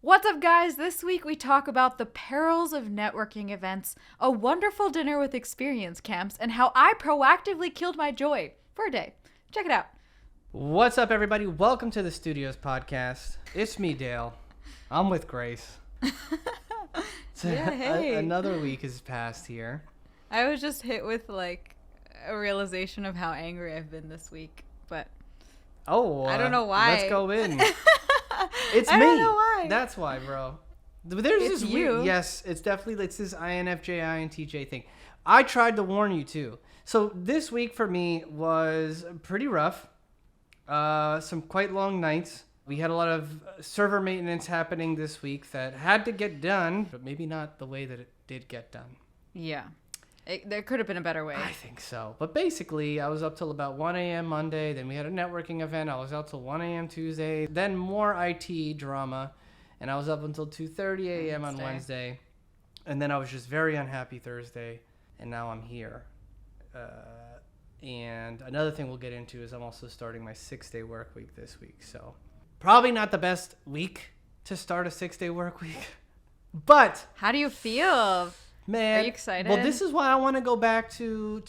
What's up, guys? This week we talk about the perils of networking events, a wonderful dinner with experience camps, and how I proactively killed my joy for a day. Check it out. What's up, everybody? Welcome to the Studios podcast. It's me, Dale. I'm with Grace. Hey. Another week has passed here. I was just hit with like a realization of how angry I've been this week, but I don't know why. Let's go in. It's I me. don't know why. That's why, bro. There's It's this you. weird. Yes, it's definitely this INFJ, INTJ thing. I tried to warn you too. So this week for me was pretty rough. Some quite long nights. We had a lot of server maintenance happening this week that had to get done, but maybe not the way that it did get done. Yeah. There could have been a better way. I think so. But basically, I was up till about 1 a.m. Monday. Then we had a networking event. I was out till 1 a.m. Tuesday. Then more IT drama. And I was up until 2:30 a.m. on Wednesday. And then I was just very unhappy Thursday. And now I'm here. And another thing we'll get into is I'm also starting my 6-day work week this week. So probably not the best week to start a 6-day work week. But How do you feel? man, Are you excited? Well, this is why I want to go back to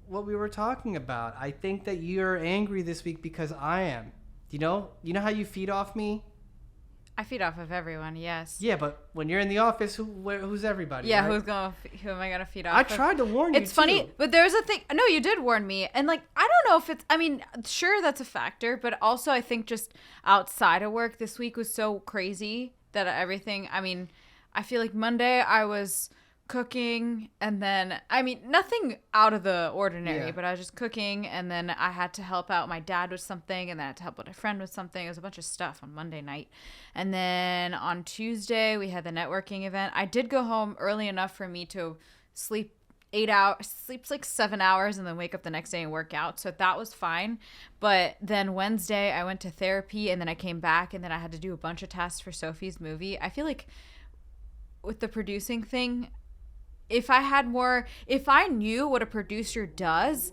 what we were talking about. I think that you're angry this week because I am. You know how you feed off me? I feed off of everyone, yes. Yeah, but when you're in the office, who's everybody? Yeah, right? who am I gonna feed off I of? tried to warn you. It's funny, too. but there's a thing. No, you did warn me. And like, I don't know if it's, I mean, sure, that's a factor. But also, I think just outside of work, this week was so crazy that everything, I mean, I feel like Monday I was cooking, and then, I mean, nothing out of the ordinary, Yeah. but I was just cooking, and then I had to help out my dad with something, and then I had to help out a friend with something. It was a bunch of stuff on Monday night. And then on Tuesday, we had the networking event. I did go home early enough for me to sleep 8 hours, sleeps like 7 hours, and then wake up the next day and work out. So that was fine. But then Wednesday, I went to therapy, and then I came back, and then I had to do a bunch of tasks for Sophie's movie. I feel like with the producing thing, if I knew what a producer does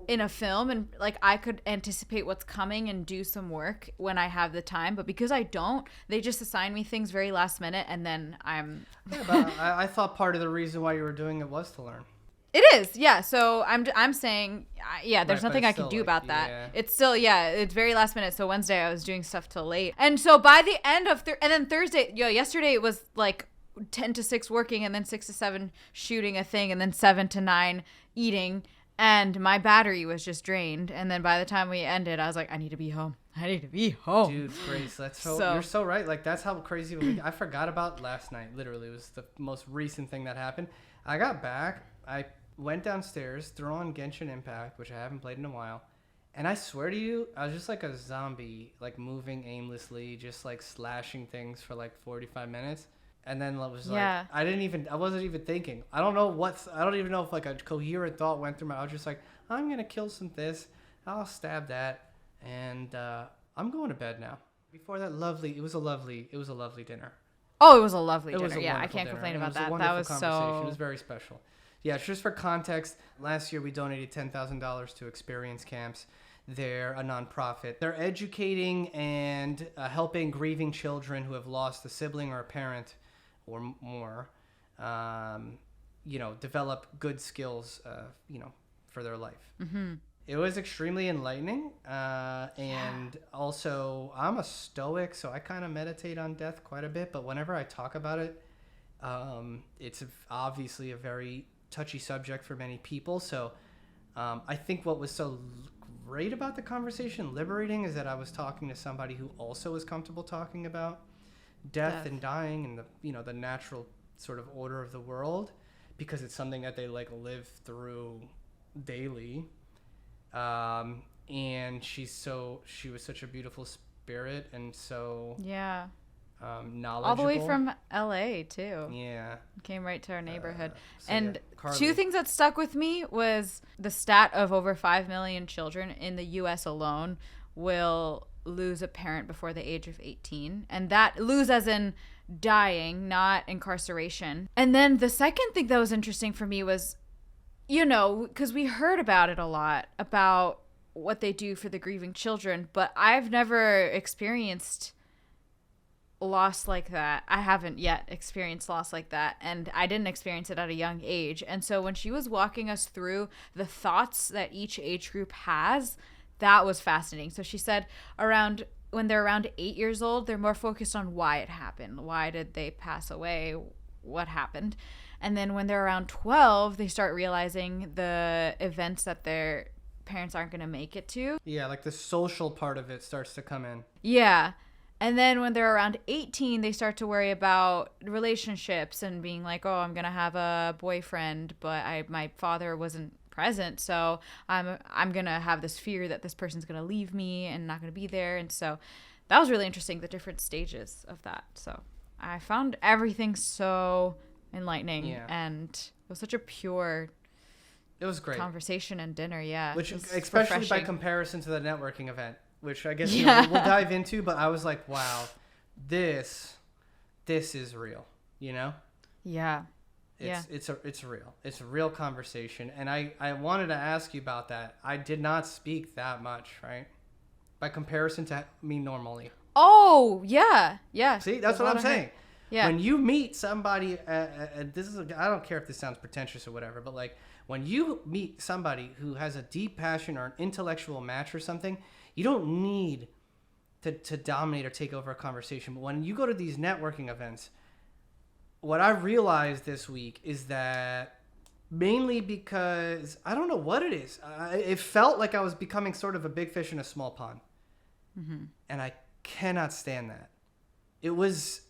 in a film, and like I could anticipate what's coming and do some work when I have the time, but because I don't, they just assign me things very last minute, and then I'm Yeah, but I thought part of the reason why you were doing it was to learn. It is, yeah. So I'm saying, yeah, there's Right, but nothing it's I can still, do like, about that. yeah. It's still, yeah, it's very last minute. So Wednesday I was doing stuff till late, and so by the end of and then Thursday, yesterday it was like 10 to 6 working, and then 6 to 7 shooting a thing, and then 7 to 9 eating, and my battery was just drained. And then by the time we ended, I was like, I need to be home. Dude, Grace, that's So- you're so right. Like, that's how crazy I forgot about last night. Literally, it was the most recent thing that happened. I got back, I went downstairs, threw on Genshin Impact, which I haven't played in a while, and I swear to you, I was just like a zombie, like moving aimlessly, just like slashing things for like 45 minutes. And then I was like, Yeah. I wasn't even thinking. I don't even know if like a coherent thought went through my, I was just like, I'm going to kill some this. I'll stab that. And I'm going to bed now. Before that, it was a lovely dinner. Oh, it was a lovely It dinner. was a Yeah, I wonderful can't dinner. complain It about was a that. That wonderful was conversation. so. It was very special. Yeah, just for context, last year we donated $10,000 to experience camps. They're a nonprofit. They're educating and helping grieving children who have lost a sibling or a parent or more, develop good skills, for their life. Mm-hmm. It was extremely enlightening. And also, I'm a stoic, so I kind of meditate on death quite a bit. But whenever I talk about it, it's obviously a very touchy subject for many people. So I think what was so great about the conversation, liberating, is that I was talking to somebody who also was comfortable talking about death and dying and the natural sort of order of the world, because it's something that they like live through daily. And she was such a beautiful spirit and so Yeah. knowledgeable. All the way from LA too. Yeah. Came right to our neighborhood. So And yeah, Carly. two things that stuck with me was the stat of over 5 million children in the US alone will lose a parent before the age of 18. And that lose as in dying, not incarceration. And then the second thing that was interesting for me was, because we heard about it a lot, about what they do for the grieving children, but I've never experienced loss like that. I haven't yet experienced loss like that, and I didn't experience it at a young age. And so when she was walking us through the thoughts that each age group has, that was fascinating. So she said when they're around 8 years old, they're more focused on why it happened. Why did they pass away? What happened? And then when they're around 12, they start realizing the events that their parents aren't going to make it to. Yeah, like the social part of it starts to come in. Yeah. And then when they're around 18, they start to worry about relationships and being like, oh, I'm going to have a boyfriend, but my father wasn't present. So I'm going to have this fear that this person's going to leave me and not going to be there. And so that was really interesting, the different stages of that. So I found everything so enlightening. Yeah. And it was such a pure It was great. Conversation and dinner, yeah. Which, especially refreshing. By comparison to the networking event, which I guess we'll dive into, but I was like, wow, this is real, you know? Yeah. It's real. It's a real conversation. And I wanted to ask you about that. I did not speak that much, right? By comparison to me normally. Oh, yeah. Yeah. See, that's what I'm saying. Yeah. When you meet somebody, I don't care if this sounds pretentious or whatever, but like when you meet somebody who has a deep passion or an intellectual match or something, you don't need to dominate or take over a conversation. But when you go to these networking events, what I realized this week is that mainly because I don't know what it is. It felt like I was becoming sort of a big fish in a small pond. Mm-hmm. And I cannot stand that.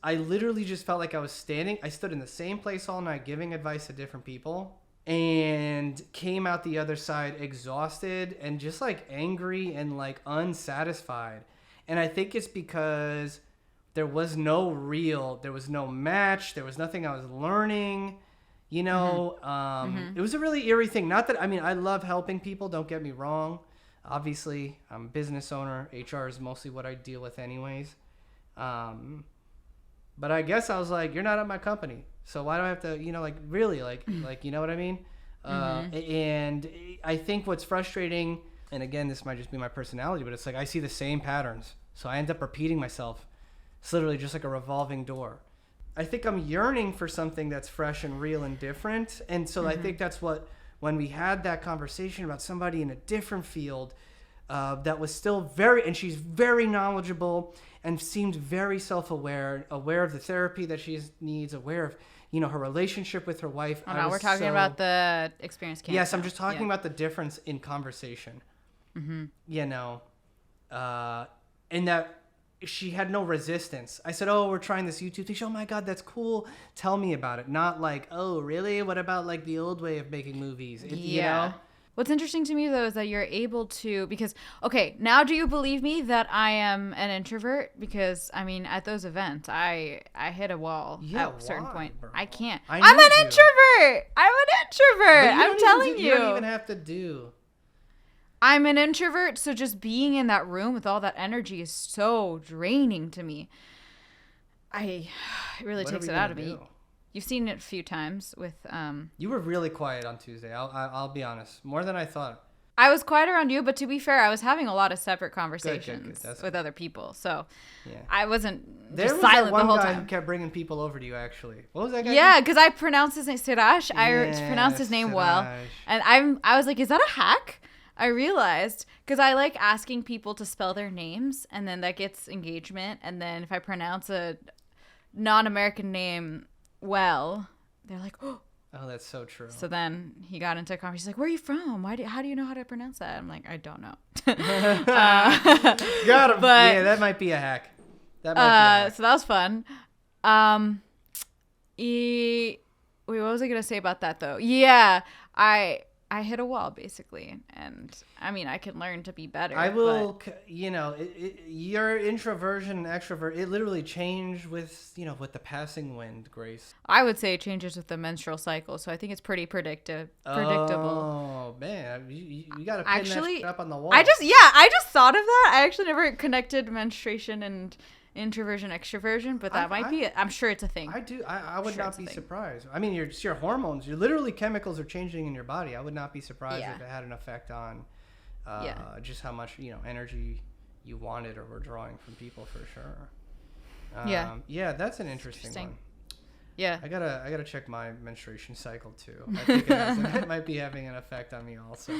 I literally just felt like I stood in the same place all night giving advice to different people and came out the other side exhausted and just like angry and like unsatisfied. And I think it's because there was no match. There was nothing I was learning, you know. It was a really eerie thing. Not that, I love helping people. Don't get me wrong. Obviously, I'm a business owner. HR is mostly what I deal with anyways. But I guess I was like, you're not at my company. So why do I have to, really, you know what I mean? And I think what's frustrating, and again, this might just be my personality, but it's like I see the same patterns. So I end up repeating myself. It's literally just like a revolving door. I think I'm yearning for something that's fresh and real and different. And so I think that's when we had that conversation about somebody in a different field that was still and she's very knowledgeable and seemed very self-aware, aware of the therapy that she needs, aware of, her relationship with her wife. Oh, no, we're talking about the experience camp. Yes, I'm just talking about the difference in conversation. Mm-hmm. And that she had no resistance. I said, oh, we're trying this YouTube thing. Oh my God, that's cool. Tell me about it. Not like, oh, really? What about like the old way of making movies? You know? What's interesting to me, though, is that you're able to, because, okay, now do you believe me that I am an introvert? Because, at those events, I hit a wall at a certain point. Bro? I can't. I'm an introvert. I'm telling you. You don't even have to do. I'm an introvert, so just being in that room with all that energy is so draining to me. It really takes it out of me. You've seen it a few times with... You were really quiet on Tuesday. I'll be honest. More than I thought. I was quiet around you, but to be fair, I was having a lot of separate conversations with other people. So I wasn't just silent the whole time. There was that one guy who kept bringing people over to you, actually. What was that guy? Yeah, because I pronounced his name Siraj. I pronounced his name well. And I was like, is that a hack? I realized, because I like asking people to spell their names, and then that gets engagement. And then if I pronounce a non-American name well, they're like, oh, that's so true. So then he got into a conversation. He's like, where are you from? How do you know how to pronounce that? I'm like, I don't know. Got him. But, that might be a hack. So that was fun. Wait, what was I going to say about that, though? Yeah, I hit a wall, basically. And, I can learn to be better. I will, your introversion and extrovert, it literally changed with the passing wind, Grace. I would say it changes with the menstrual cycle, so I think it's pretty predictable. Oh, man. You got to pin that shit up on the wall. I just thought of that. I actually never connected menstruation and introversion, extroversion, but that might be it. I'm sure it's a thing. I do. I would not be surprised. your hormones, your literally chemicals are changing in your body. I would not be surprised if it had an effect on just how much energy you wanted or were drawing from people, for sure. Yeah, that's an interesting one. Yeah. I gotta check my menstruation cycle too. I think it might be having an effect on me also.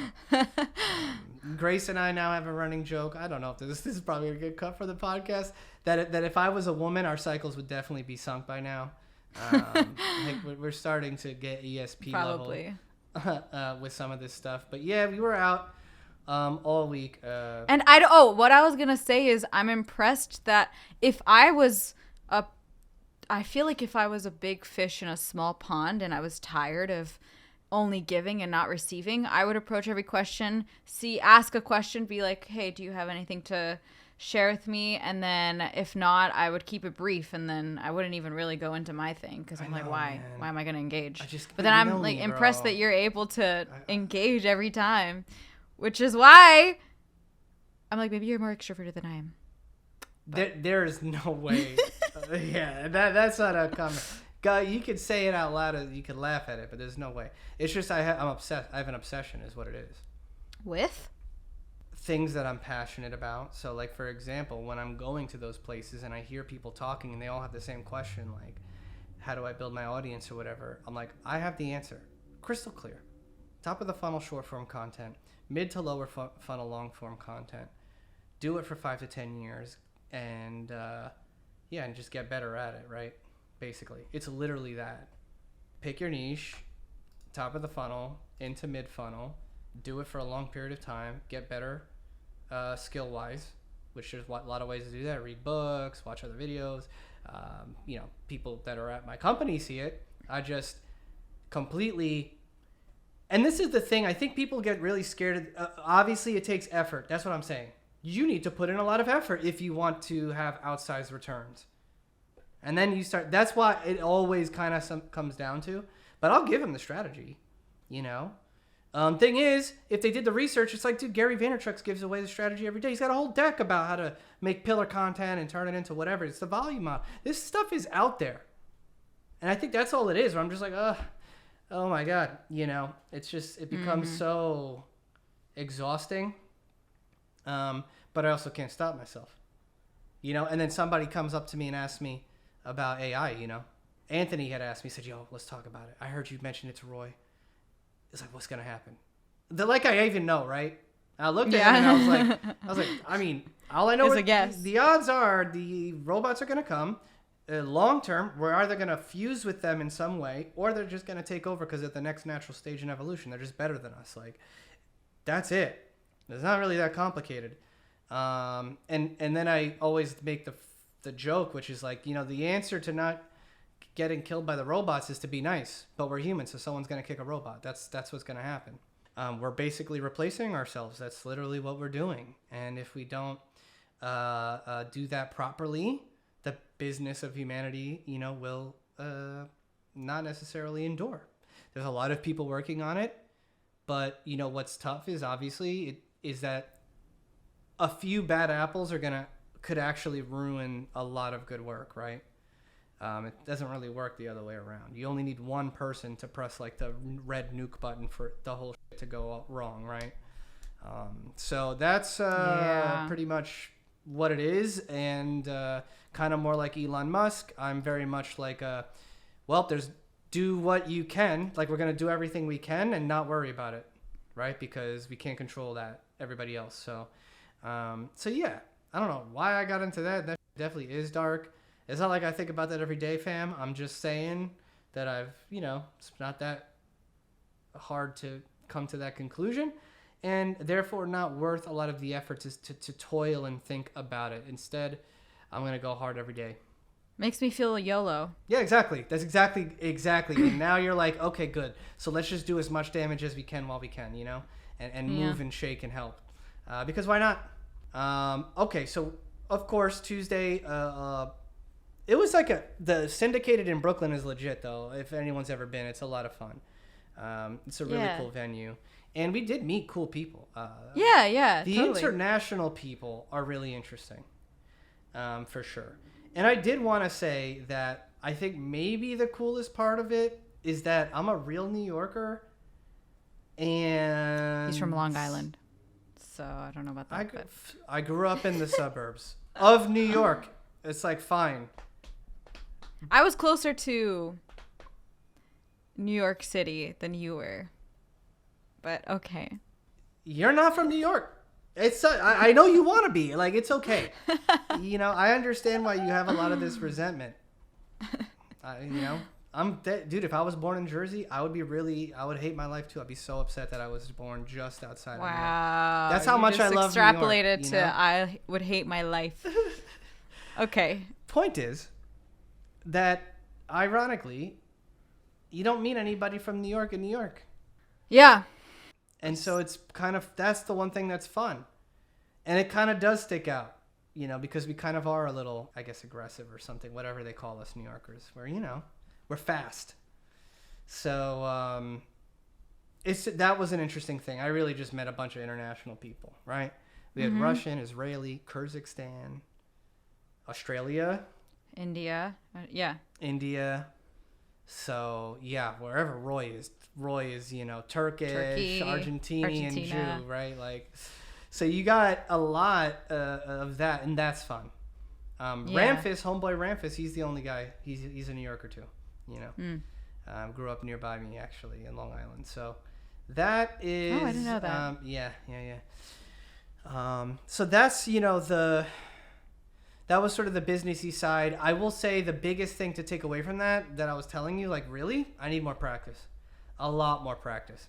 Grace and I now have a running joke. I don't know if this is probably a good cut for the podcast. That if I was a woman, our cycles would definitely be sunk by now. I think we're starting to get ESP probably level with some of this stuff. But yeah, we were out all week. And what I was gonna say is I'm impressed that I feel like if I was a big fish in a small pond and I was tired of only giving and not receiving, I would approach every question, ask a question, be like, hey, do you have anything to share with me? And then if not, I would keep it brief, and then I wouldn't even really go into my thing because I'm like, why? Man. Why am I going to engage? But then I'm like impressed that you're able to engage every time, which is why I'm like, maybe you're more extroverted than I am. There is no way. Yeah, that's not a comment. God, you could say it out loud. You could laugh at it, but there's no way. It's just I'm obsessed. I have an obsession, is what it is. With things that I'm passionate about. So, like for example, when I'm going to those places and I hear people talking and they all have the same question, like, how do I build my audience or whatever? I'm like, I have the answer, crystal clear. Top of the funnel, short form content. Mid to lower funnel, long form content. Do it for 5 to 10 years. And and just get better at it, right? Basically, it's literally that. Pick your niche, top of the funnel into mid funnel, do it for a long period of time, get better skill wise, which there's a lot of ways to do that. Read books, watch other videos. People that are at my company see it. I just completely. And this is the thing. I think people get really scared. Obviously, it takes effort. That's what I'm saying. You need to put in a lot of effort if you want to have outsized returns. And then you start, that's why it always kind of comes down to, but I'll give them the strategy, Thing is, if they did the research, it's like, dude, Gary Vaynerchuk gives away the strategy every day. He's got a whole deck about how to make pillar content and turn it into whatever. It's the volume model. This stuff is out there. And I think that's all it is, where I'm just like, oh my God, it's just, it becomes so exhausting. But I also can't stop myself, and then somebody comes up to me and asks me about AI, Anthony had asked me, said, yo, let's talk about it. I heard you mention it to Roy. It's like, what's going to happen? I even know, right? I looked at him and I was like, I mean, all I know is the odds are the robots are going to come long term. We're either going to fuse with them in some way, or they're just going to take over because at the next natural stage in evolution, they're just better than us. Like, that's it. It's not really that complicated. And then I always make the joke, which is like, the answer to not getting killed by the robots is to be nice, but we're humans, so someone's going to kick a robot. That's what's going to happen. We're basically replacing ourselves. That's literally what we're doing. And if we don't do that properly, the business of humanity, will not necessarily endure. There's a lot of people working on it, but what's tough is obviously is that a few bad apples could actually ruin a lot of good work, right? It doesn't really work the other way around. You only need one person to press like the red nuke button for the whole shit to go wrong, right? So that's pretty much what it is, and kind of more like Elon Musk. I'm very much like, there's do what you can. Like, we're going to do everything we can and not worry about it, right? Because we can't control everybody else. So yeah, I don't know why I got into that. That definitely is dark. It's not like I think about that every day, fam. I'm just saying that it's not that hard to come to that conclusion, and therefore not worth a lot of the effort to toil and think about it. Instead, I'm going to go hard every day. Makes me feel YOLO. Yeah, exactly. That's exactly. And now you're like, okay, good. So let's just do as much damage as we can while we can, and move and shake and help. Because why not? Okay, so of course Tuesday, it was like the syndicated in Brooklyn is legit though. If anyone's ever been, it's a lot of fun. It's a really cool venue, and we did meet cool people. The totally. International people are really interesting, for sure. And I did want to say that I think maybe the coolest part of it is that I'm a real New Yorker, and he's from Long Island. So I don't know about that. I grew up in the suburbs of New York. It's like fine. I was closer to New York City than you were. But okay. You're not from New York. I know you want to be. Like, it's okay. You know, I understand why you have a lot of this resentment. You know, dude, if I was born in Jersey, I would hate my life too. I'd be so upset that I was born just outside of New York. Wow. That's how much I love New York. Extrapolated You to know? I would hate my life. Okay. Point is that, ironically, you don't meet anybody from New York in New York. Yeah. And so it's kind of, that's the one thing that's fun. And it kind of does stick out, you know, because we kind of are a little, I guess, aggressive or something, whatever they call us New Yorkers, where, you know, we're fast. So that was an interesting thing. I really just met a bunch of international people, right? We had Russian, Israeli, Kyrgyzstan, Australia. India. Yeah. India. So, yeah, wherever Roy is, you know, Turkish, Argentinian Jew, right? Like, so you got a lot of that, and that's fun. Ramphis, homeboy Ramphis, he's the only guy. He's a New Yorker too, you know. Grew up nearby me, actually, in Long Island. So that is... Oh, I didn't know that. Yeah. So that's, you know, that was sort of the businessy side. I will say the biggest thing to take away from that I was telling you, like, really, I need more practice. A lot more practice.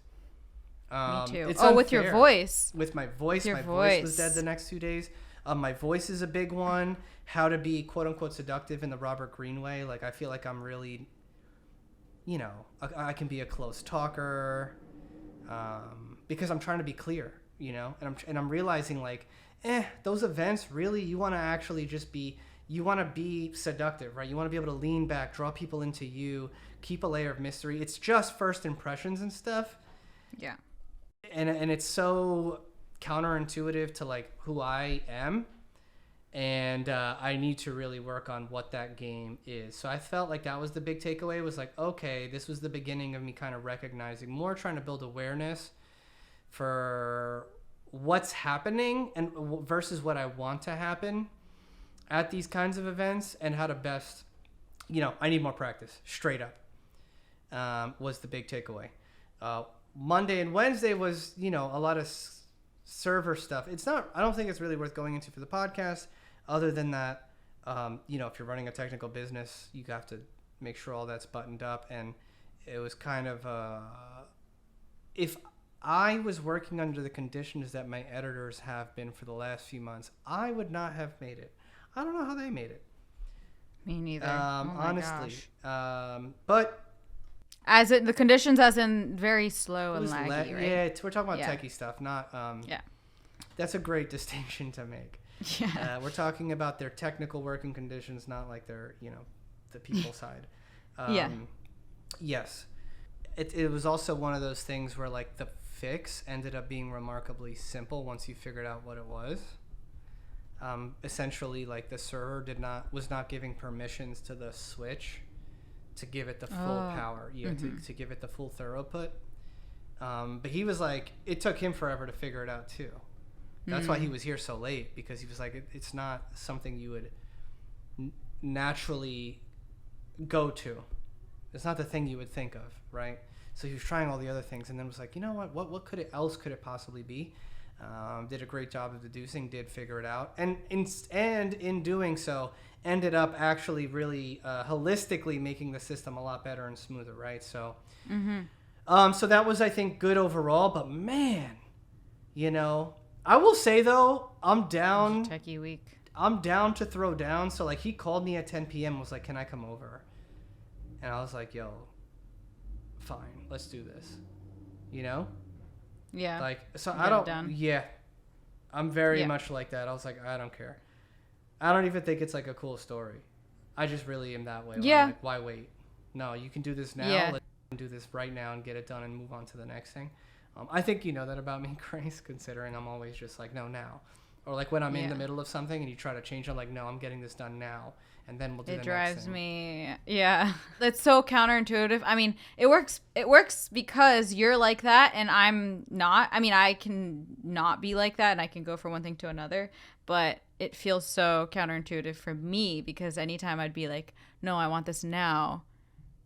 Me too. It's with your unfair. voice. With my voice. My voice was dead the next 2 days. My voice is a big one. How to be, quote unquote, seductive in the Robert Greene way. Like, I feel like I'm really, you know, I can be a close talker because I'm trying to be clear, you know, and I'm realizing, like, those events, really, you want to actually just be, you want to be seductive, right? You want to be able to lean back, draw people into you, keep a layer of mystery. It's just first impressions and stuff. Yeah. And it's so counterintuitive to, like, who I am. And I need to really work on what that game is. So I felt like that was the big takeaway, was like, okay, this was the beginning of me kind of recognizing, more trying to build awareness for what's happening and versus what I want to happen at these kinds of events, and how to best, you know, I need more practice, straight up, was the big takeaway. Monday and Wednesday was, you know, a lot of server stuff. I don't think it's really worth going into for the podcast, other than that, you know, if you're running a technical business, you have to make sure all that's buttoned up. And it was kind of, if I was working under the conditions that my editors have been for the last few months, I would not have made it. I don't know how they made it. Me neither. Honestly. Gosh. But as in the conditions, as in very slow and laggy, right? Yeah, we're talking about techie stuff, not. Yeah. That's a great distinction to make. Yeah. We're talking about their technical working conditions, not like their, you know, the people side. Yeah. Yes. It was also one of those things where, like, the fix ended up being remarkably simple once you figured out what it was. Essentially, like, the server was not giving permissions to the switch to give it the full power, to give it the full throughput. But he was like, it took him forever to figure it out too. That's why he was here so late, because he was like, it's not something you would naturally go to. It's not the thing you would think of, right? So he was trying all the other things, and then was like, you know what else could it possibly be? Did a great job of deducing, did figure it out, and in doing so, ended up actually really holistically making the system a lot better and smoother, right? So, so that was, I think, good overall. But man, you know, I will say though, I'm down. Techie week. I'm down to throw down. So, like, he called me at 10 p.m. was like, "Can I come over?" And I was like, "Yo, fine, let's do this." You know? Yeah. Like, so Get I don't. it done. Yeah, I'm very much like that. I was like, I don't care. I don't even think it's like a cool story. I just really am that way. Yeah. I'm like, why wait? No, you can do this now. Yeah. Let's do this right now and get it done and move on to the next thing. I think you know that about me, Grace, considering I'm always just like, no, now. Or like when I'm in the middle of something and you try to change, I'm like, no, I'm getting this done now. And then we'll do the next thing. It drives me. Yeah. That's so counterintuitive. I mean, it works because you're like that and I'm not. I mean, I can not be like that and I can go from one thing to another. but it feels so counterintuitive for me because anytime I'd be like, no, I want this now,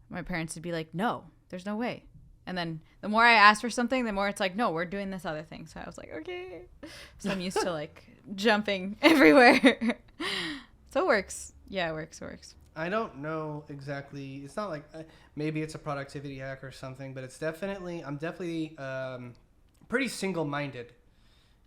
my parents would be like, no, there's no way. And then the more I asked for something, the more it's like, no, we're doing this other thing. So I was like, okay. So I'm used to like jumping everywhere. So it works. Yeah, it works. I don't know exactly. It's not like maybe it's a productivity hack or something, but I'm definitely pretty single-minded,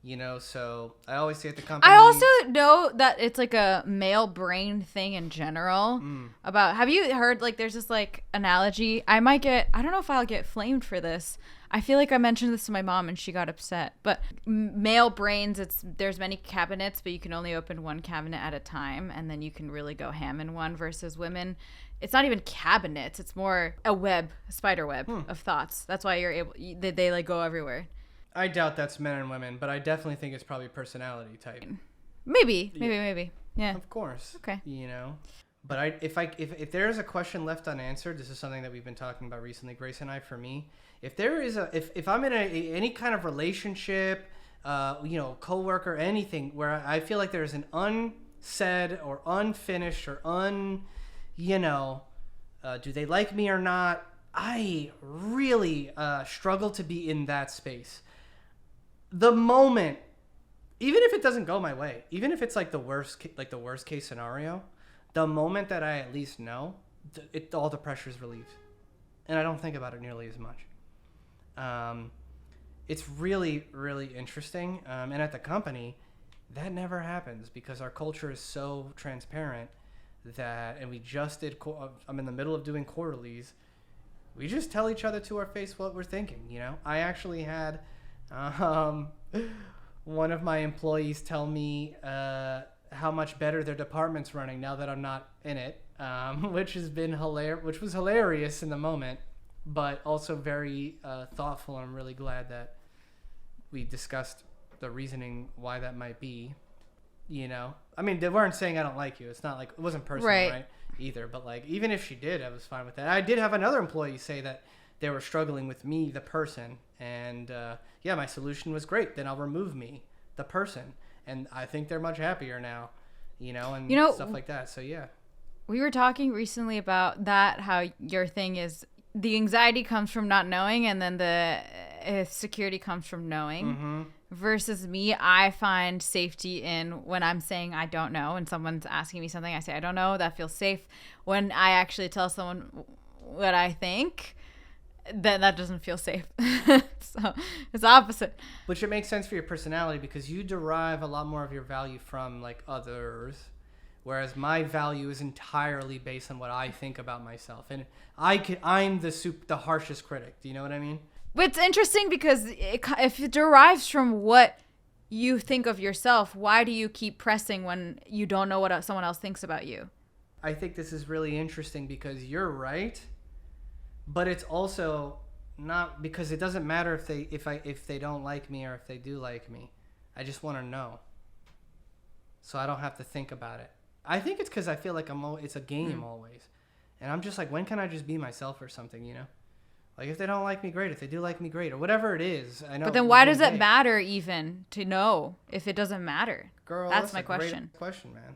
you know, so I always say at the company. I also know that it's like a male brain thing in general about, have you heard, like, there's this like analogy, I don't know if I'll get flamed for this. I feel like I mentioned this to my mom and she got upset, but male brains, there's many cabinets, but you can only open one cabinet at a time, and then you can really go ham in one, versus women. It's not even cabinets. It's more a spider web of thoughts. That's why they like go everywhere. I doubt that's men and women, but I definitely think it's probably personality type. Maybe. Yeah. Of course. Okay. You know, but if there is a question left unanswered, this is something that we've been talking about recently, Grace and I. For me, if there is if I'm in any kind of relationship, you know, coworker, anything where I feel like there is an unsaid or unfinished or you know, do they like me or not? I really struggle to be in that space. The moment, even if it doesn't go my way, even if it's like the worst case scenario, the moment that I at least know, all the pressure is relieved, and I don't think about it nearly as much. It's really, really interesting, and at the company, that never happens because our culture is so transparent and we just did. I'm in the middle of doing quarterlies. We just tell each other to our face what we're thinking. You know, I actually had one of my employees tell me how much better their department's running now that I'm not in it, which was hilarious in the moment, but also very thoughtful. And I'm really glad that we discussed the reasoning why that might be. You know, I mean, they weren't saying I don't like you. It's not like, it wasn't personal, right? Either, but like, even if she did, I was fine with that. I did have another employee say that they were struggling with me, the person, and yeah, my solution was great. Then I'll remove me, the person, and I think they're much happier now, you know, and stuff like that. So yeah, we were talking recently about that, how your thing is the anxiety comes from not knowing, and then the security comes from knowing. Mm-hmm. Versus me, I find safety in when I'm saying I don't know and someone's asking me something, I say I don't know. That feels safe. When I actually tell someone what I think, then that doesn't feel safe. So it's opposite. Which it makes sense for your personality because you derive a lot more of your value from like others, whereas my value is entirely based on what I think about myself, and I'm the harshest critic. Do you know what I mean? But it's interesting because if it derives from what you think of yourself, why do you keep pressing when you don't know what someone else thinks about you? I think this is really interesting because you're right, but it's also not, because it doesn't matter if they don't like me or if they do like me. I just want to know, so I don't have to think about it. I think it's because I feel like it's a game always, and I'm just like, when can I just be myself or something, you know? Like, if they don't like me, great. If they do like me, great. Or whatever it is. I know. But then why does it matter even to know if it doesn't matter? Girl, that's my question. Great question, man.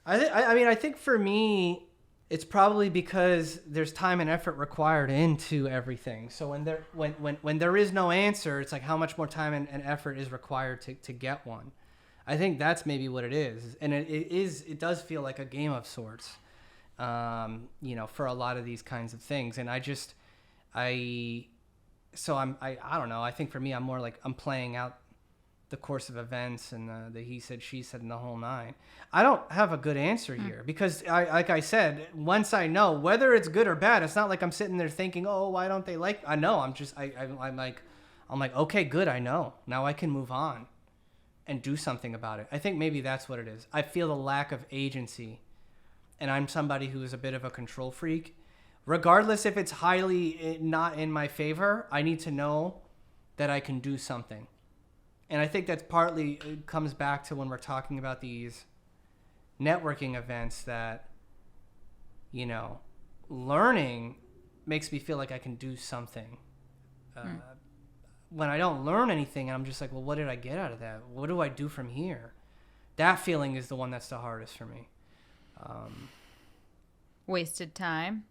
I think for me, it's probably because there's time and effort required into everything. So when there is no answer, it's like how much more time and effort is required to get one. I think that's maybe what it is. And it does feel like a game of sorts, you know, for a lot of these kinds of things. And I don't know. I think for me, I'm more like I'm playing out the course of events and the he said, she said, and the whole nine. I don't have a good answer here because like I said, once I know whether it's good or bad, it's not like I'm sitting there thinking, oh, why don't they like? I know. I'm like, okay, good. I know. Now I can move on and do something about it. I think maybe that's what it is. I feel the lack of agency, and I'm somebody who is a bit of a control freak. Regardless if it's highly not in my favor, I need to know that I can do something. And I think that's partly comes back to when we're talking about these networking events that, you know, learning makes me feel like I can do something. When I don't learn anything, I'm just like, well, what did I get out of that? What do I do from here? That feeling is the one that's the hardest for me. Wasted time.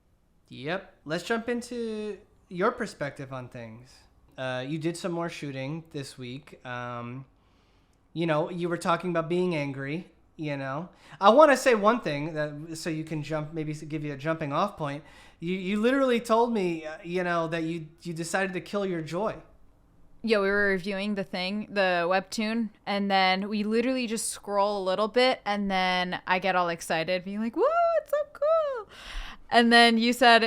Yep. Let's jump into your perspective on things. You did some more shooting this week. You were talking about being angry. I want to say one thing so you can maybe give you a jumping off point. You literally told me, that you decided to kill your joy. Yeah, we were reviewing the webtoon, and then we literally just scroll a little bit, and then I get all excited, being like, "Woo, it's so cool!" And then you said,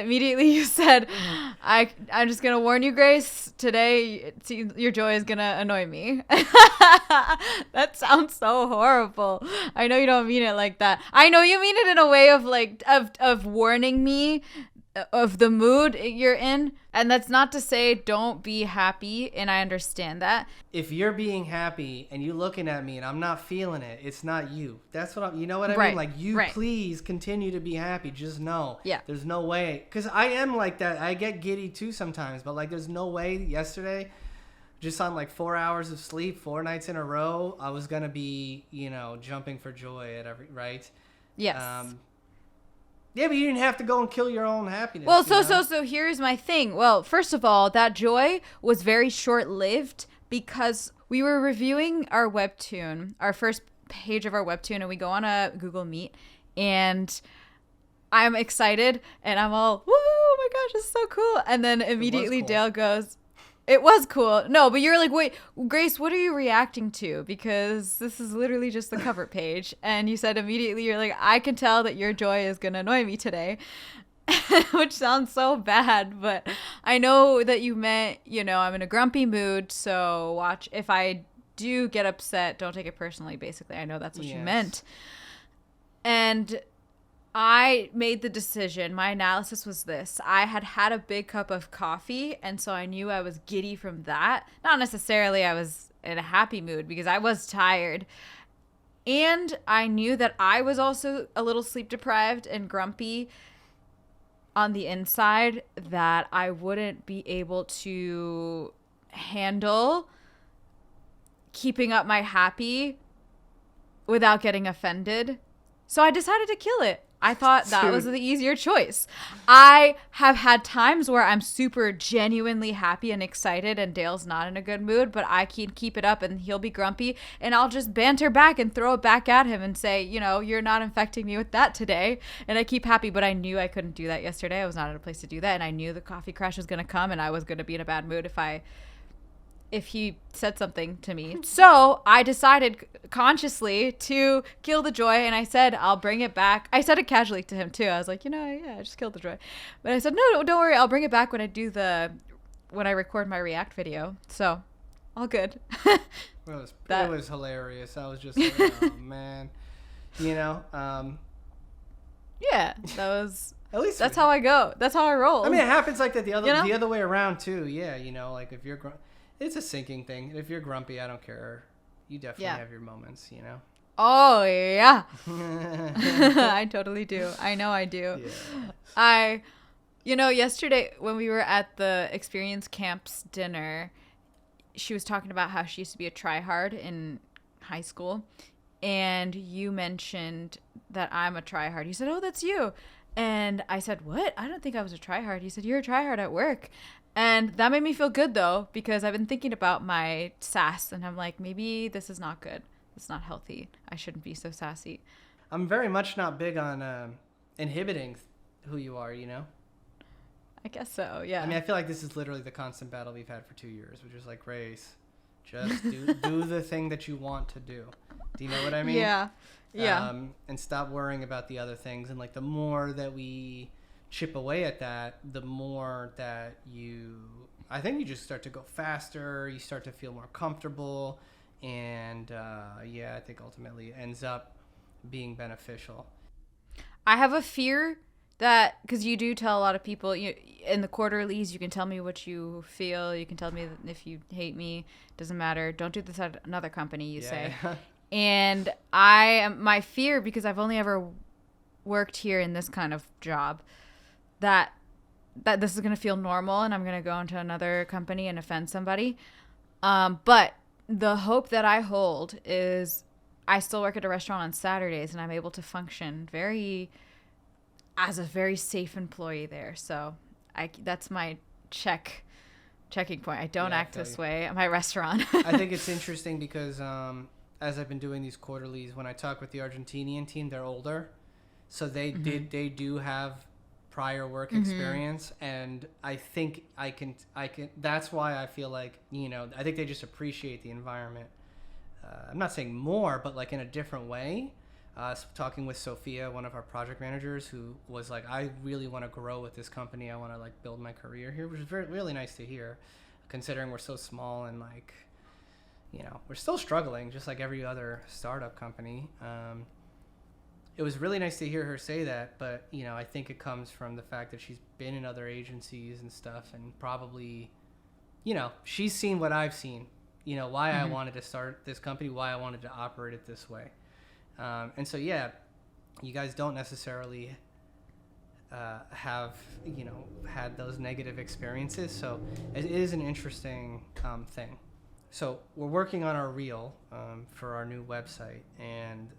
I'm just gonna warn you, Grace, today your joy is gonna annoy me. That sounds so horrible. I know you don't mean it like that. I know you mean it in a way of like of warning me of the mood you're in, and that's not to say don't be happy, and I understand that. If you're being happy and you looking at me and I'm not feeling it, it's not you. That's what you know what I mean? Like, please continue to be happy. Just know. Yeah. There's no way. Because I am like that. I get giddy too sometimes, but like there's no way yesterday, just on like 4 hours of sleep, 4 nights in a row, I was going to be, jumping for joy at right? Yes. Yeah, but you didn't have to go and kill your own happiness. Well, so here's my thing. Well, first of all, that joy was very short-lived because we were reviewing our webtoon, our first page of our webtoon, and we go on a Google Meet, and I'm excited, and I'm all, woo, oh my gosh, this is so cool. And then immediately cool. Dale goes, it was cool. No, but you're like, wait, Grace, what are you reacting to? Because this is literally just the cover page. And you said immediately, you're like, I can tell that your joy is going to annoy me today. Which sounds so bad, but I know that you meant, I'm in a grumpy mood. So watch, if I do get upset, don't take it personally, basically. I know that's what you meant. And I made the decision. My analysis was this. I had a big cup of coffee, and so I knew I was giddy from that. Not necessarily I was in a happy mood because I was tired. And I knew that I was also a little sleep deprived and grumpy on the inside, that I wouldn't be able to handle keeping up my happy without getting offended. So I decided to kill it. I thought that was the easier choice. I have had times where I'm super genuinely happy and excited and Dale's not in a good mood, but I can keep it up and he'll be grumpy and I'll just banter back and throw it back at him and say, you're not infecting me with that today. And I keep happy, but I knew I couldn't do that yesterday. I was not in a place to do that. And I knew the coffee crash was going to come and I was going to be in a bad mood if he said something to me. So I decided consciously to kill the joy, and I said, I'll bring it back. I said it casually to him too. I was like, I just killed the joy. But I said, no, don't worry. I'll bring it back when I record my React video. So all good. It was hilarious. I was just like, oh man, yeah, that was, at least that's how I go. That's how I roll. I mean, it happens like that the other way around too. Yeah. Like if you're it's a sinking thing. And if you're grumpy, I don't care. You definitely have your moments, Oh, yeah. I totally do. I know I do. Yeah. Yesterday when we were at the Experience Camps dinner, she was talking about how she used to be a tryhard in high school. And you mentioned that I'm a tryhard. You said, oh, that's you. And I said, what? I don't think I was a tryhard. You said, you're a tryhard at work. And that made me feel good, though, because I've been thinking about my sass, and I'm like, maybe this is not good. It's not healthy. I shouldn't be so sassy. I'm very much not big on inhibiting who you are, I guess so, yeah. I mean, I feel like this is literally the constant battle we've had for 2 years, which is like, Grace, just do the thing that you want to do. Do you know what I mean? Yeah. And stop worrying about the other things. And, like, the more that we chip away at that, the more that I think you just start to go faster, you start to feel more comfortable, and I think ultimately it ends up being beneficial. I have a fear that, because you do tell a lot of people, in the quarterlies, you can tell me what you feel, you can tell me if you hate me, doesn't matter, don't do this at another company, you say. And my fear, because I've only ever worked here in this kind of job, that this is going to feel normal and I'm going to go into another company and offend somebody. But the hope that I hold is I still work at a restaurant on Saturdays, and I'm able to function as a very safe employee there. So that's my checking point. I don't act this way at my restaurant. I think it's interesting because as I've been doing these quarterlies, when I talk with the Argentinian team, they're older, so they do have prior work experience, and I think I can. That's why I feel like, I think they just appreciate the environment. I'm not saying more, but like in a different way. Talking with Sophia, one of our project managers, who was like, I really want to grow with this company. I want to like build my career here, which is really nice to hear, considering we're so small and like, we're still struggling just like every other startup company. It was really nice to hear her say that, but I think it comes from the fact that she's been in other agencies and stuff, and probably, she's seen what I've seen, why I wanted to start this company, why I wanted to operate it this way. And so, yeah, you guys don't necessarily have, had those negative experiences. So it is an interesting thing. So we're working on our reel for our new website. And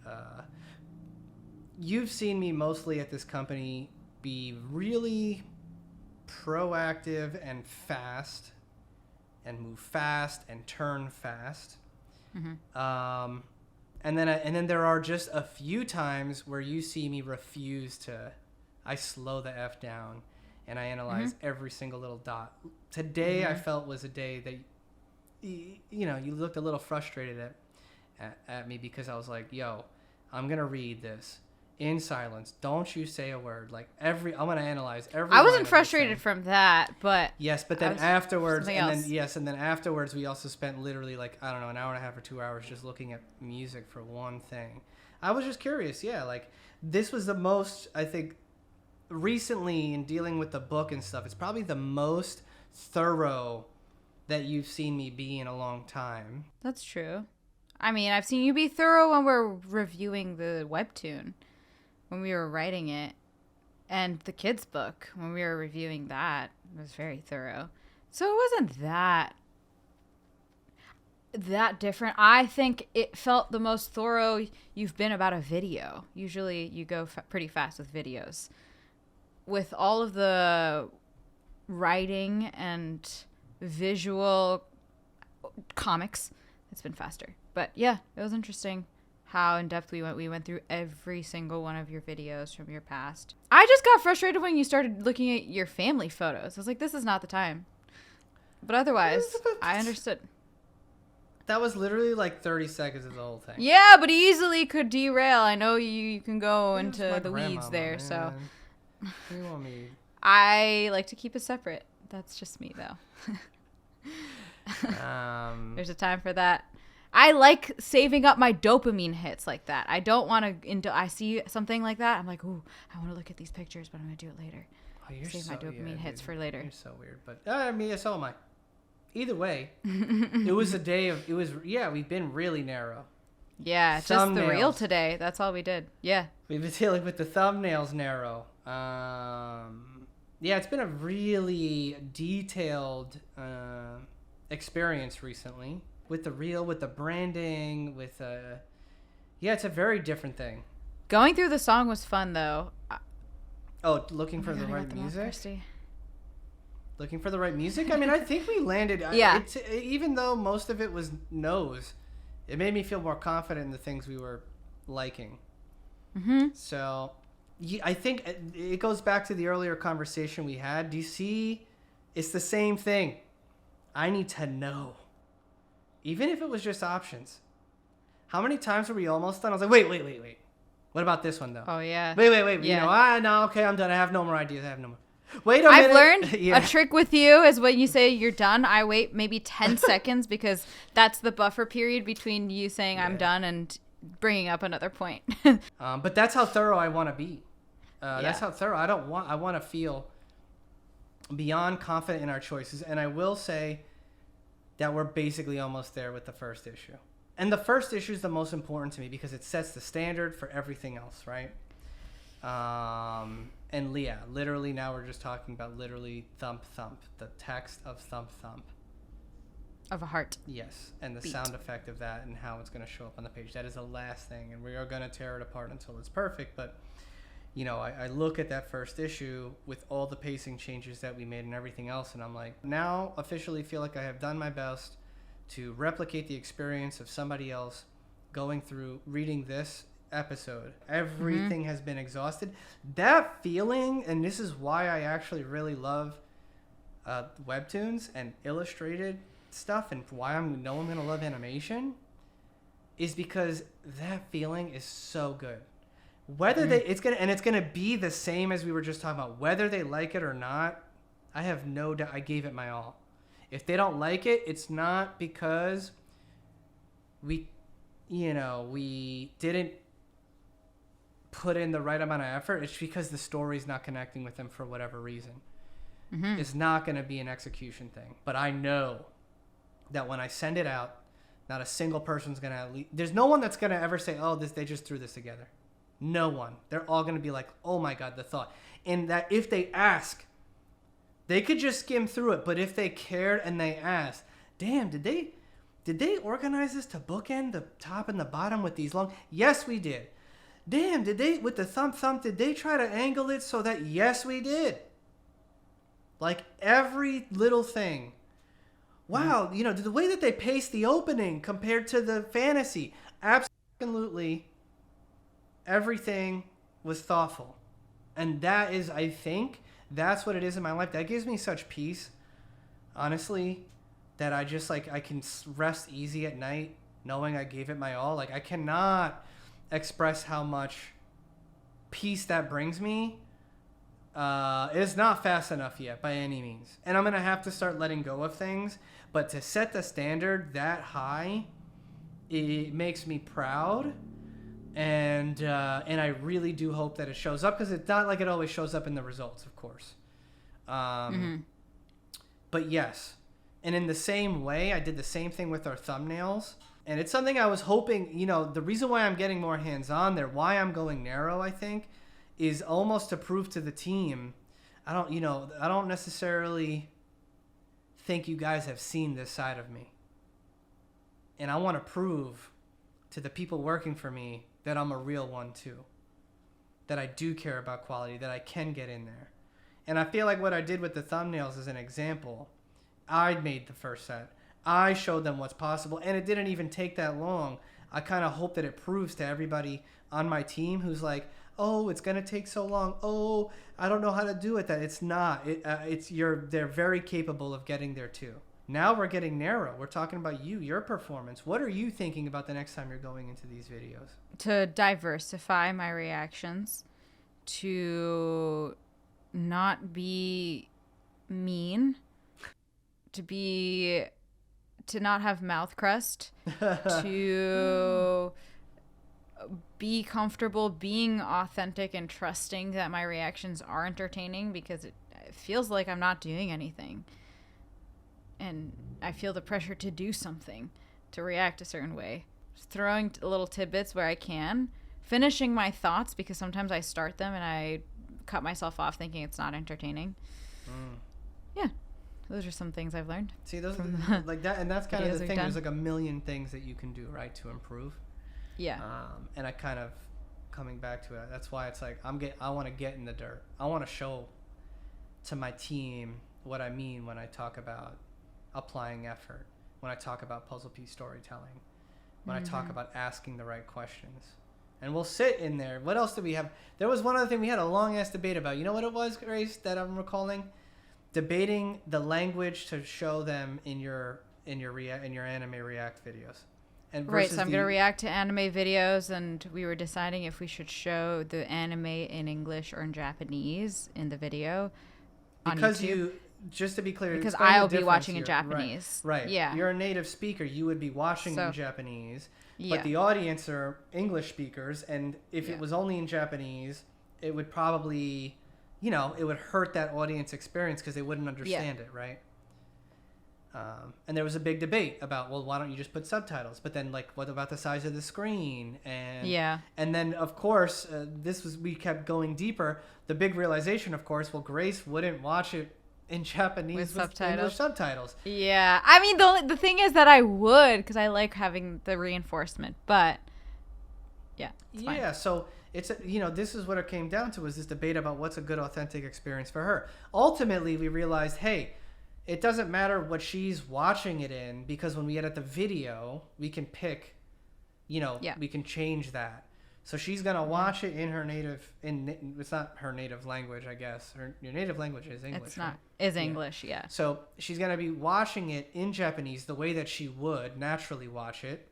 you've seen me mostly at this company be really proactive and fast and move fast and turn fast. And then there are just a few times where you see me refuse to. I slow the F down, and I analyze every single little dot. Today I felt was a day that, you looked a little frustrated at me because I was like, yo, I'm gonna read this in silence. Don't you say a word. Like I'm gonna analyze every. I wasn't frustrated from that, but yes, but then afterwards, and then afterwards, we also spent literally like, I don't know, an hour and a half or 2 hours just looking at music for one thing. I was just curious, like this was the most, I think, recently in dealing with the book and stuff. It's probably the most thorough that you've seen me be in a long time. That's true. I mean, I've seen you be thorough when we're reviewing the webtoon, when we were writing it, and the kids' book, when we were reviewing that. It was very thorough. So it wasn't that different. I think it felt the most thorough you've been about a video. Usually you go pretty fast with videos. With all of the writing and visual comics, it's been faster. But yeah, it was interesting how in depth we went. We went through every single one of your videos from your past. I just got frustrated when you started looking at your family photos. I was like, this is not the time. But otherwise, I understood. That was literally like 30 seconds of the whole thing. Yeah, but easily could derail. I know you can go into the weeds there, man. So. What do you want me? I like to keep it separate. That's just me, though. There's a time for that. I like saving up my dopamine hits like that. I don't want to. I see something like that, I'm like, ooh, I want to look at these pictures, but I'm gonna do it later. Oh, save my dopamine hits for later. You're so weird, but I mean, so am I. Either way, it was a day of. It was we've been really narrow. Yeah, just the reel today. That's all we did. Yeah. We've been dealing with the thumbnails narrow. It's been a really detailed experience recently with the reel, with the branding, with it's a very different thing. Going through the song was fun though. Looking for the right music. Looking for the right music. I mean, I think we landed. Yeah. Even though most of it was no's, it made me feel more confident in the things we were liking. So. I think it goes back to the earlier conversation we had. Do you see? It's the same thing. I need to know. Even if it was just options. How many times were we almost done? I was like, wait. What about this one, though? Oh, yeah. Wait. Yeah. No, okay, I'm done. I have no more ideas. Wait a minute. I've learned a trick with you is when you say you're done, I wait maybe 10 seconds because that's the buffer period between you saying I'm done and bringing up another point. But that's how thorough I want to be. That's how thorough. I want to feel beyond confident in our choices. And I will say that we're basically almost there with the first issue. And the first issue is the most important to me because it sets the standard for everything else, right? And literally now we're just talking about literally thump, the text of thump. Of a heart. Yes, and the Beat. sound effect of that and how it's going to show up on the page. That is the last thing, and we are going to tear it apart until it's perfect. But, you know, I look at that first issue with all the pacing changes that we made and everything else, and I'm like, now officially feel like I have done my best to replicate the experience of somebody else going through reading this episode. Everything has been exhausted. That feeling, and this is why I actually really love webtoons and illustrated stuff, and why I know I'm gonna love animation, is because that feeling is so good. Whether it's gonna be the same as we were just talking about, whether they like it or not, I have no doubt. I gave it my all. If they don't like it, it's not because we didn't put in the right amount of effort. It's because the story's not connecting with them for whatever reason. It's not going to be an execution thing. But I know that when I send it out, not a single person's going to there's no one that's going to ever say, oh, they just threw this together. No one. They're all going to be like, oh my God, the thought. And that if they ask, they could just skim through it. But if they cared and they asked, damn, did they organize this to bookend the top and the bottom with these long? Yes, we did. Damn, did they, with the thump, did they try to angle it so that, yes, we did. Like every little thing. Wow, you know, the way that they paced the opening compared to the fantasy. Absolutely everything was thoughtful. And that is, I think, that's what it is in my life. That gives me such peace, honestly, that I just, like, I can rest easy at night knowing I gave it my all. Like, I cannot express how much peace that brings me. It's not fast enough yet by any means. And I'm going to have to start letting go of things. But to set the standard that high, it makes me proud. And I really do hope that it shows up, because it's not like it always shows up in the results, of course. But yes. And in the same way, I did the same thing with our thumbnails. And it's something I was hoping, you know, the reason why I'm getting more hands-on there, why I'm going narrow, I think, is almost to prove to the team, I don't necessarily think you guys have seen this side of me. And I want to prove to the people working for me that I'm a real one too. That I do care about quality, that I can get in there. And I feel like what I did with the thumbnails is an example. I made the first set. I showed them what's possible, and it didn't even take that long. I kind of hope that it proves to everybody on my team who's like, oh, it's going to take so long. Oh, I don't know how to do it. That it's not. They're very capable of getting there too. Now we're getting narrow. We're talking about your performance. What are you thinking about the next time you're going into these videos? To diversify my reactions, to not be mean, to not have mouth crust, to be comfortable being authentic and trusting that my reactions are entertaining, because it feels like I'm not doing anything. And I feel the pressure to do something, to react a certain way. Just throwing little tidbits where I can. Finishing my thoughts, because sometimes I start them and I cut myself off thinking it's not entertaining. Yeah. Those are some things I've learned. See, those are like that, and that's kind of the thing. There's like a million things that you can do, right, to improve. Yeah. And I kind of coming back to it. That's why it's like I want to get in the dirt. I want to show to my team what I mean when I talk about applying effort, when I talk about puzzle piece storytelling, when I talk about asking the right questions. And we'll sit in there. What else did we have? There was one other thing we had a long ass debate about. You know what it was, Grace, that I'm recalling? Debating the language to show them in your anime react videos. And right, so I'm going to react to anime videos, and we were deciding if we should show the anime in English or in Japanese in the video on YouTube. Just to be clear, because I'll be watching in Japanese. Right. Yeah. You're a native speaker. You would be watching in Japanese. Yeah. But the audience are English speakers, and if it was only in Japanese, it would probably, it would hurt that audience experience because they wouldn't understand it, right? And there was a big debate about, well, why don't you just put subtitles? But then, like, what about the size of the screen? And then, of course, we kept going deeper. The big realization, of course, well, Grace wouldn't watch it in Japanese With with subtitles. English subtitles. Yeah. I mean, the thing is that I would, because I like having the reinforcement, but yeah. It's fine. Yeah, so it's this is what it came down to, was this debate about what's a good authentic experience for her. Ultimately, we realized, hey, it doesn't matter what she's watching it in, because when we edit the video, we can pick, we can change that. So she's gonna watch it in her it's not her native language, I guess. Your native language is English. It's not. Right? Is English, yeah. So she's gonna be watching it in Japanese the way that she would naturally watch it.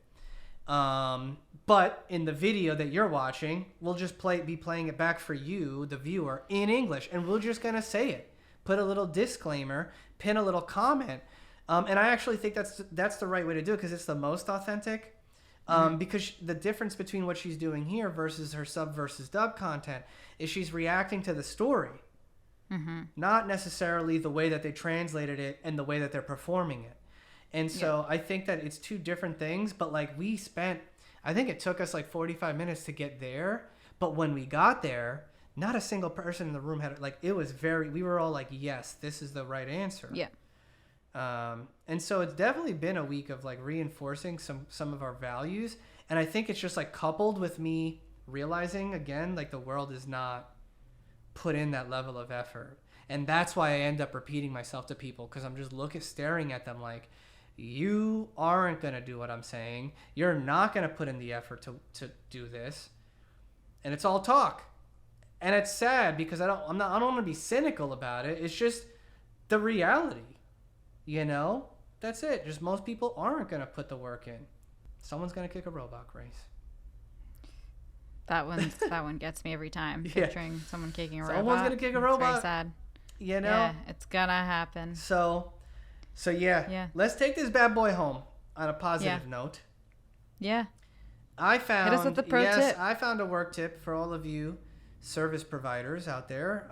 But in the video that you're watching, we'll just be playing it back for you, the viewer, in English, and we're just gonna say it. Put a little disclaimer, pin a little comment, and I actually think that's the right way to do it, because it's the most authentic. Because the difference between what she's doing here versus her sub versus dub content is she's reacting to the story, not necessarily the way that they translated it and the way that they're performing it. And so I think that it's two different things, but like I think it took us like 45 minutes to get there. But when we got there, not a single person in the room had we were all like, yes, this is the right answer. Yeah. And so it's definitely been a week of like reinforcing some of our values. And I think it's just like coupled with me realizing again, like the world is not put in that level of effort. And that's why I end up repeating myself to people, because I'm just staring at them like, you aren't going to do what I'm saying. You're not going to put in the effort to do this. And it's all talk. And it's sad because I don't want to be cynical about it. It's just the reality. That's it. Just most people aren't going to put the work in. Someone's going to kick a robot, Grace. That one gets me every time. Picturing someone kicking a robot. Someone's going to kick a robot. It's very sad. Yeah, it's going to happen. So yeah. Let's take this bad boy home on a positive note. Yeah. Hit us with the pro tip. I found a work tip for all of you service providers out there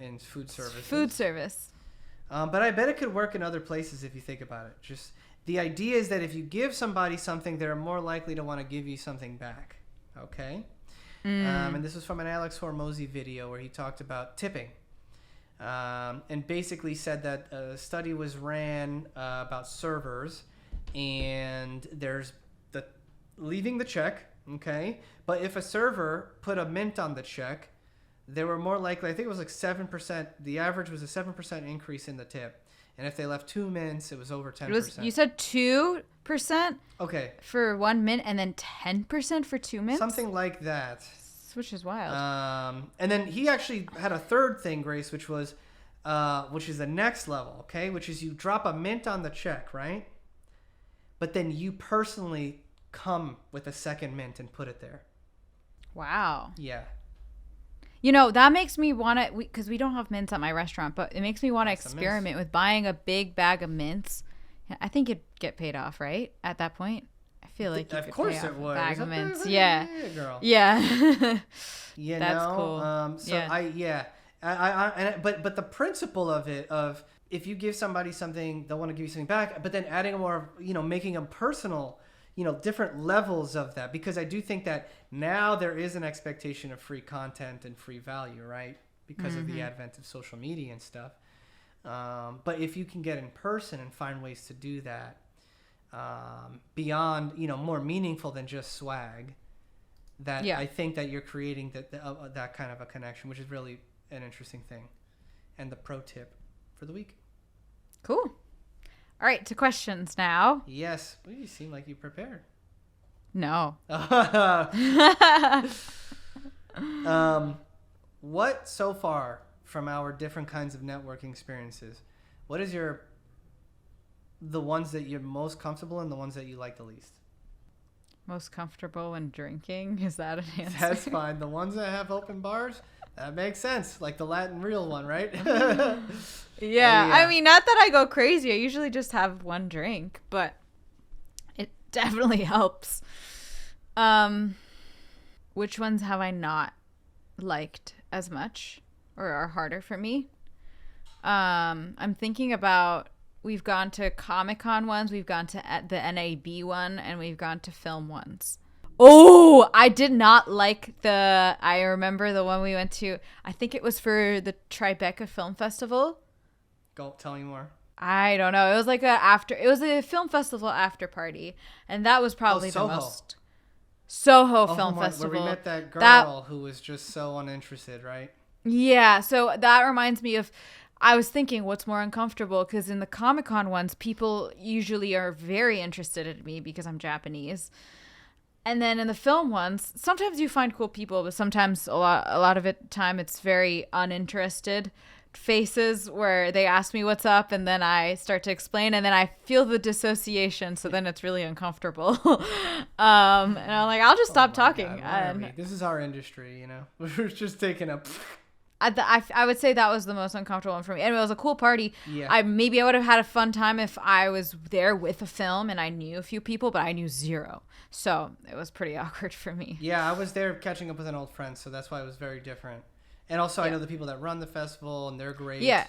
in food services. Food service. But I bet it could work in other places if you think about it. Just the idea is that if you give somebody something, they're more likely to want to give you something back. Okay? And this was from an Alex Hormozy video where he talked about tipping. And basically said that a study was ran about servers, and there's the leaving the check, okay? But if a server put a mint on the check, they were more likely, I think it was like 7%, the average was a 7% increase in the tip. And if they left 2 mints, it was over 10%. You said 2%? Okay. For 1 mint, and then 10% for 2 mints? Something like that. Which is wild. And then he actually had a third thing, Grace, which is the next level, okay? Which is you drop a mint on the check, right? But then you personally come with a second mint and put it there. Wow. Yeah. That makes me want to, because we don't have mints at my restaurant, but it makes me want to experiment with buying a big bag of mints. I think it'd get paid off, right? At that point. I feel like you of could course pay it off would. a bag of mints. Yeah, girl. Yeah. That's cool. But the principle of it, if you give somebody something, they'll want to give you something back, but then adding more, making them personal, different levels of that, because I do think that now there is an expectation of free content and free value, right? Because of the advent of social media and stuff. But if you can get in person and find ways to do that, beyond, more meaningful than just swag, I think that you're creating that kind of a connection, which is really an interesting thing. And the pro tip for the week. Cool. All right, to questions now. Yes. Well, you seem like you prepared. No. What so far from our different kinds of networking experiences, what is the ones that you're most comfortable in, the ones that you like the least? Most comfortable when drinking? Is that an answer? That's fine. The ones that have open bars, that makes sense. Like the Latin real one, right? Yeah. I mean, not that I go crazy. I usually just have one drink, but it definitely helps. Which ones have I not liked as much or are harder for me? I'm thinking about, we've gone to Comic-Con ones, we've gone to the NAB one, and we've gone to film ones. Oh, I did not like I remember the one we went to, I think it was for the Tribeca Film Festival. Tell me more. I don't know. It was like it was a film festival after party, and that was probably the most Soho Film Festival. Where we met that girl who was just so uninterested, right? Yeah, so that reminds me of, I was thinking what's more uncomfortable, because in the Comic-Con ones, people usually are very interested in me because I'm Japanese. And then in the film ones, sometimes you find cool people, but sometimes a lot of it time it's very uninterested faces where they ask me what's up, and then I start to explain, and then I feel the dissociation, so then it's really uncomfortable. And I'm like, I'll just stop talking. This is our industry, you know. We're just taking a... I would say that was the most uncomfortable one for me. Anyway, it was a cool party. Yeah. Maybe I would have had a fun time if I was there with a film and I knew a few people, but I knew zero. So it was pretty awkward for me. Yeah, I was there catching up with an old friend, so that's why it was very different. And also, I know the people that run the festival, and they're great. Yeah.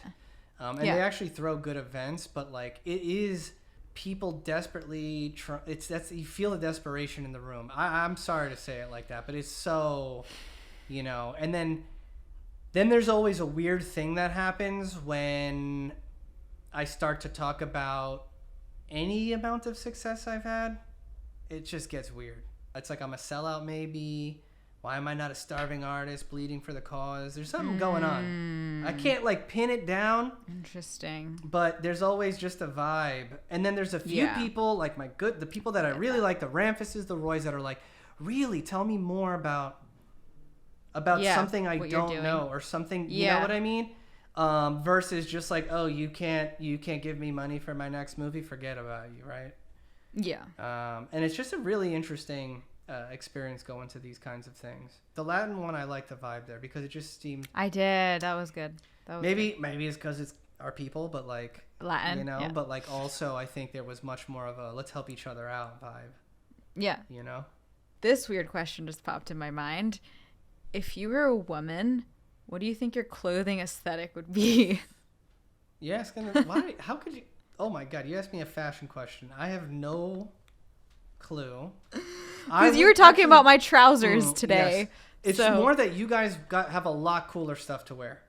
They actually throw good events, but like it is people desperately. You feel the desperation in the room. I'm sorry to say it like that, but it's so, you know. And then there's always a weird thing that happens when I start to talk about any amount of success I've had. It just gets weird. It's like I'm a sellout, maybe. Why am I not a starving artist bleeding for the cause? There's something going on. I can't like pin it down. Interesting. But there's always just a vibe. And then there's a few people, like the people that I really like, the Ramfuses, the Roys, that are like, really tell me more about something I don't know, or something, you know what I mean? Versus just like, oh, you can't give me money for my next movie, forget about you, right? Yeah. And it's just a really interesting experience going to these kinds of things. The Latin one, I like the vibe there because it just seemed... I did. That was good. Maybe it's because it's our people, but like Latin, you know, but like also I think there was much more of a let's help each other out vibe. Yeah. You know? This weird question just popped in my mind. If you were a woman, what do you think your clothing aesthetic would be? Yeah, it's gonna... Why? How could you... Oh my God, you asked me a fashion question. I have no clue. Because you were talking about my trousers today. Yes. It's more that you guys have a lot cooler stuff to wear.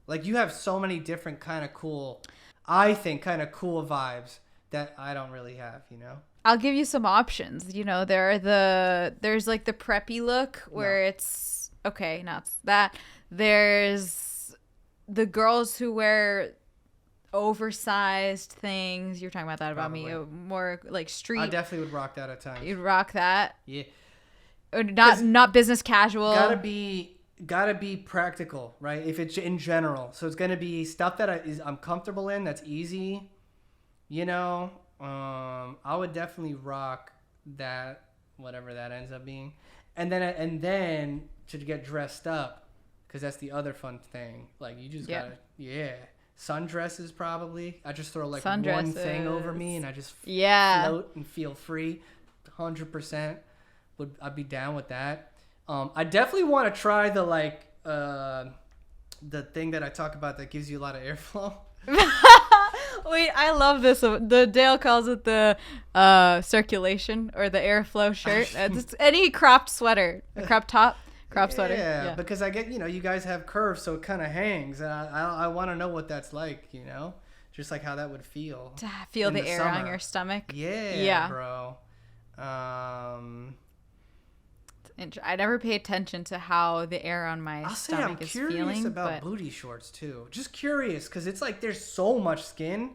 Like you have so many different kind of cool, I think, kind of cool vibes that I don't really have, you know? I'll give you some options. You know, there's like the preppy look where it's, okay, not that. There's the girls who wear oversized things. You're talking about that about me. More like street. I definitely would rock that at times. You'd rock that. Yeah. Or not business casual. Gotta be practical, right? If it's in general, so it's gonna be stuff that I'm comfortable in. That's easy. You know, I would definitely rock that, whatever that ends up being, and then to get dressed up, because that's the other fun thing. Like you just gotta sundresses probably. I just throw like one thing over me and I just float and feel free. 100% I'd be down with that. I definitely want to try the like the thing that I talk about that gives you a lot of airflow. Wait, I love this. The Dale calls it the circulation or the airflow shirt. It's any cropped sweater, a crop top. Crop sweater. Yeah, because I get, you guys have curves, so it kind of hangs. And I want to know what that's like, just like how that would feel. To feel the air on your stomach. Yeah, bro. I never pay attention to how the air on my stomach is feeling. I'm curious about booty shorts, too. Just curious, because it's like there's so much skin,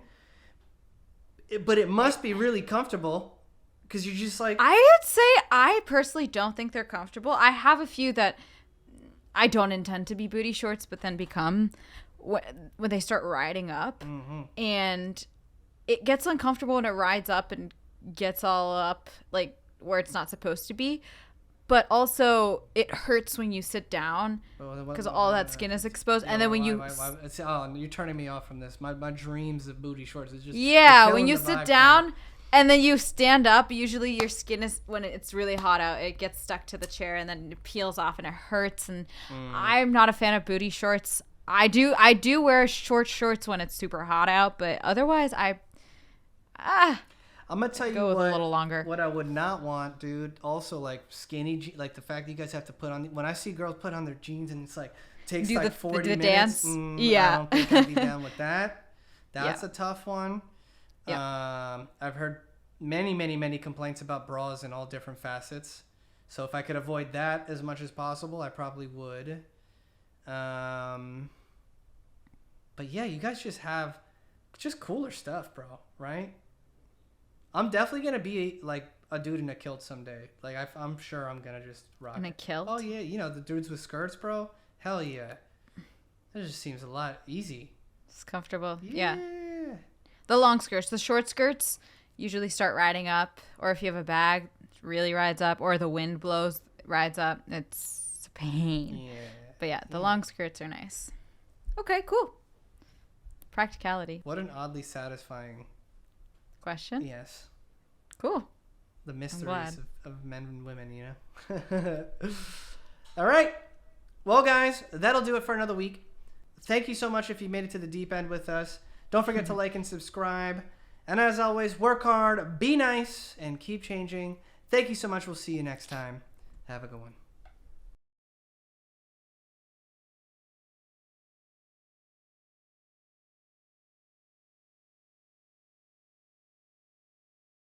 but it must be really comfortable. Because you're just like... I would say I personally don't think they're comfortable. I have a few that I don't intend to be booty shorts, but then become when they start riding up. Mm-hmm. And it gets uncomfortable when it rides up and gets all up, like, where it's not supposed to be. But also, it hurts when you sit down because all that skin is exposed. And then when you... you're turning me off from this. My dreams of booty shorts is just... Yeah, when you sit down... And then you stand up. Usually your skin is, when it's really hot out, it gets stuck to the chair and then it peels off and it hurts. And I'm not a fan of booty shorts. I do wear shorts when it's super hot out, but otherwise I'm gonna tell you go with a little longer. What I would not want, dude. Also, like skinny, like the fact that you guys have to put on. When I see girls put on their jeans and it's like takes like 40 minutes. Dance. I don't think I'd be down with that. That's a tough one. Yeah. I've heard many complaints about bras in all different facets. So if I could avoid that as much as possible, I probably would. But yeah, you guys just have just cooler stuff, bro, right? I'm definitely going to be like a dude in a kilt someday. Like I'm sure I'm going to just rock In a it. kilt? Oh yeah, you know, the dudes with skirts, bro. Hell yeah. That just seems a lot easy. It's comfortable. Yeah. The long skirts. The short skirts usually start riding up, or if you have a bag, it really rides up, or the wind blows, rides up. It's a pain. Yeah. But yeah, the long skirts are nice. Okay, cool. Practicality. What an oddly satisfying Question? Yes. Cool. The mysteries of men and women, you know? All right. Well, guys, that'll do it for another week. Thank you so much if you made it to the deep end with us. Don't forget to like and subscribe. And as always, work hard, be nice, and keep changing. Thank you so much. We'll see you next time. Have a good one.